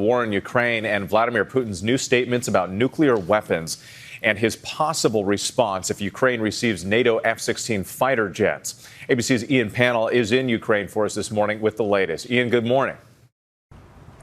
war in Ukraine and Vladimir Putin's new statements about nuclear weapons and his possible response if Ukraine receives NATO F-16 fighter jets. ABC's Ian Pannell is in Ukraine for us this morning with the latest. Ian, good morning.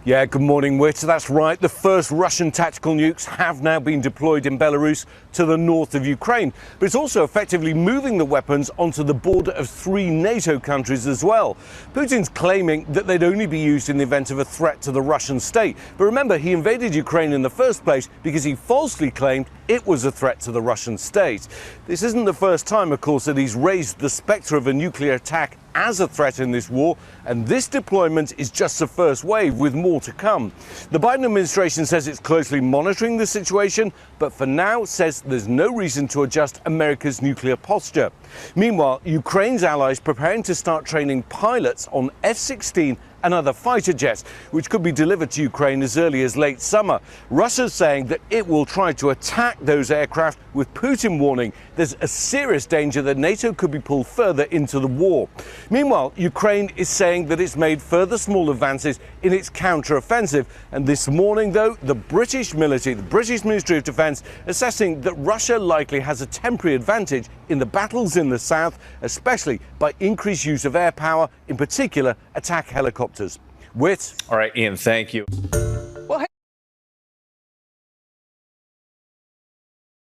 Yeah, good morning, Whit. That's right. The first Russian tactical nukes have now been deployed in Belarus to the north of Ukraine. But it's also effectively moving the weapons onto the border of 3 NATO countries as well. Putin's claiming that they'd only be used in the event of a threat to the Russian state. But remember, he invaded Ukraine in the first place because he falsely claimed it was a threat to the Russian state. This isn't the first time, of course, that he's raised the spectre of a nuclear attack as a threat in this war, and this deployment is just the first wave, with more to come. The Biden administration says it's closely monitoring the situation, but for now says there's no reason to adjust America's nuclear posture. Meanwhile, Ukraine's allies preparing to start training pilots on F-16 and other fighter jets, which could be delivered to Ukraine as early as late summer. Russia's saying that it will try to attack those aircraft, with Putin warning there's a serious danger that NATO could be pulled further into the war. Meanwhile, Ukraine is saying that it's made further small advances in its counter-offensive. And this morning, though, the British military, the British Ministry of Defence, assessing that Russia likely has a temporary advantage in the battles in the south, especially by increased use of air power, in particular attack helicopters. Whit. All right, Ian, thank you.